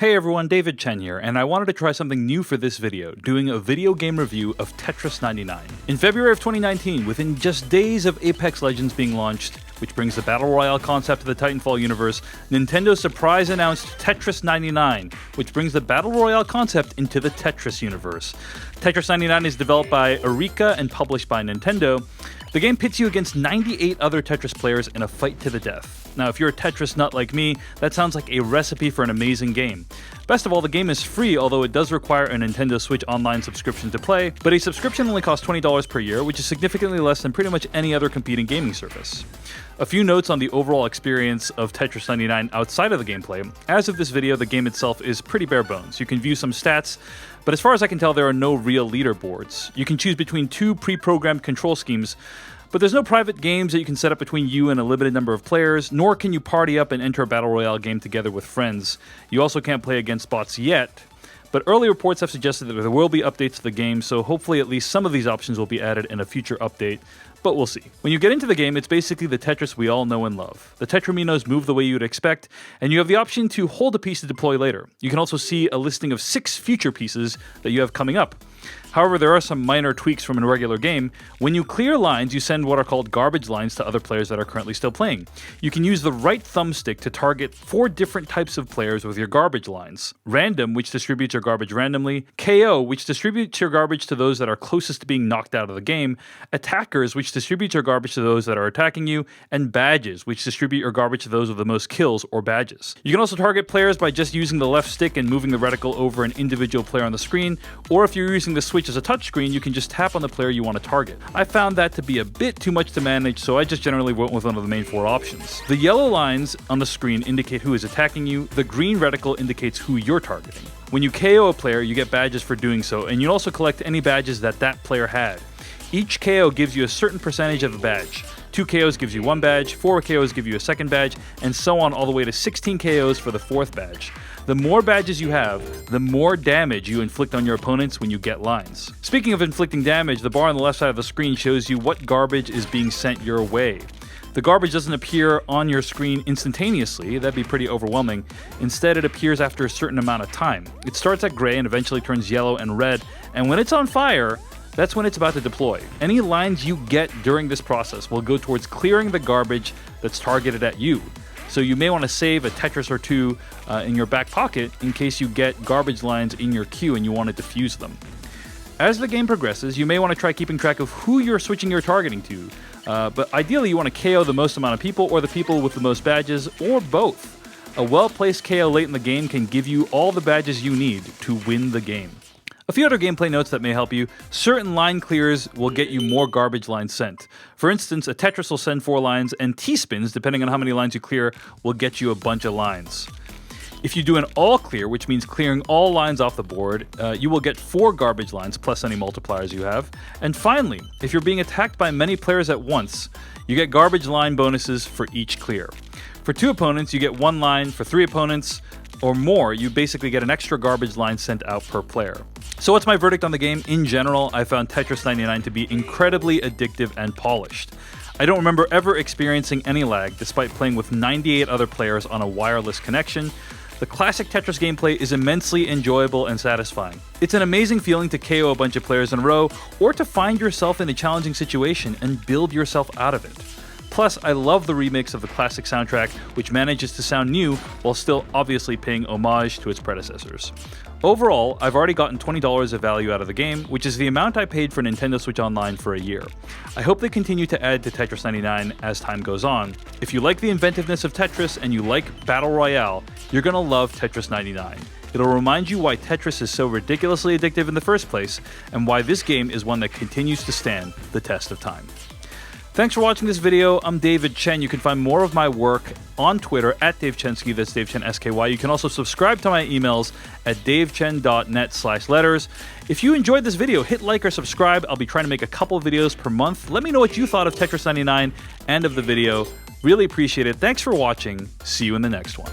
Hey everyone, David Chen here, and I wanted to try something new for this video, doing a video game review of Tetris 99. In February of 2019, within just days of Apex Legends being launched, which brings the Battle Royale concept to the Titanfall universe, Nintendo surprise announced Tetris 99, which brings the Battle Royale concept into the Tetris universe. Tetris 99 is developed by Eureka and published by Nintendo. The game pits you against 98 other Tetris players in a fight to the death. Now, if you're a Tetris nut like me, that sounds like a recipe for an amazing game. Best of all, the game is free, although it does require a Nintendo Switch Online subscription to play, but a subscription only costs $20 per year, which is significantly less than pretty much any other competing gaming service. A few notes on the overall experience of Tetris 99 outside of the gameplay. As of this video, the game itself is pretty bare bones. You can view some stats, but as far as I can tell, there are no real leaderboards. You can choose between two pre-programmed control schemes, but there's no private games that you can set up between you and a limited number of players, nor can you party up and enter a Battle Royale game together with friends. You also can't play against bots yet, but early reports have suggested that there will be updates to the game, so hopefully at least some of these options will be added in a future update, but we'll see. When you get into the game, it's basically the Tetris we all know and love. The Tetraminos move the way you would expect, and you have the option to hold a piece to deploy later. You can also see a listing of 6 future pieces that you have coming up. However, there are some minor tweaks from a regular game. When you clear lines, you send what are called garbage lines to other players that are currently still playing. You can use the right thumbstick to target 4 different types of players with your garbage lines. Random, which distributes your garbage randomly. KO, which distributes your garbage to those that are closest to being knocked out of the game. Attackers, which distributes your garbage to those that are attacking you. And badges, which distribute your garbage to those with the most kills or badges. You can also target players by just using the left stick and moving the reticle over an individual player on the screen, or if you're using the Switch as a touchscreen, you can just tap on the player you want to target. I found that to be a bit too much to manage, so I just generally went with one of the main 4 options. The yellow lines on the screen indicate who is attacking you, the green reticle indicates who you're targeting. When you KO a player, you get badges for doing so, and you also collect any badges that that player had. Each KO gives you a certain percentage of a badge. 2 KOs gives you 1 badge, 4 KOs give you a second badge, and so on all the way to 16 KOs for the 4th badge. The more badges you have, the more damage you inflict on your opponents when you get lines. Speaking of inflicting damage, the bar on the left side of the screen shows you what garbage is being sent your way. The garbage doesn't appear on your screen instantaneously, that'd be pretty overwhelming. Instead, it appears after a certain amount of time. It starts at gray and eventually turns yellow and red, and when it's on fire, that's when it's about to deploy. Any lines you get during this process will go towards clearing the garbage that's targeted at you. So you may want to save a Tetris or 2 in your back pocket in case you get garbage lines in your queue and you want to defuse them. As the game progresses, you may want to try keeping track of who you're switching your targeting to, but ideally you want to KO the most amount of people or the people with the most badges, or both. A well-placed KO late in the game can give you all the badges you need to win the game. A few other gameplay notes that may help you. Certain line clears will get you more garbage lines sent. For instance, a Tetris will send 4 lines, and T-spins, depending on how many lines you clear, will get you a bunch of lines. If you do an all clear, which means clearing all lines off the board, you will get 4 garbage lines plus any multipliers you have. And finally, if you're being attacked by many players at once, you get garbage line bonuses for each clear. For 2 opponents, you get 1 line. For 3 opponents or more, you basically get an extra garbage line sent out per player. So what's my verdict on the game? In general, I found Tetris 99 to be incredibly addictive and polished. I don't remember ever experiencing any lag, despite playing with 98 other players on a wireless connection. The classic Tetris gameplay is immensely enjoyable and satisfying. It's an amazing feeling to KO a bunch of players in a row, or to find yourself in a challenging situation and build yourself out of it. Plus, I love the remix of the classic soundtrack, which manages to sound new while still obviously paying homage to its predecessors. Overall, I've already gotten $20 of value out of the game, which is the amount I paid for Nintendo Switch Online for a year. I hope they continue to add to Tetris 99 as time goes on. If you like the inventiveness of Tetris and you like Battle Royale, you're gonna love Tetris 99. It'll remind you why Tetris is so ridiculously addictive in the first place, and why this game is one that continues to stand the test of time. Thanks for watching this video. I'm David Chen. You can find more of my work on Twitter at DaveChensky, that's DaveChenSKY. You can also subscribe to my emails at davechen.net/letters. If you enjoyed this video, hit like or subscribe. I'll be trying to make a couple of videos per month. Let me know what you thought of Tetris 99 and of the video. Really appreciate it. Thanks for watching. See you in the next one.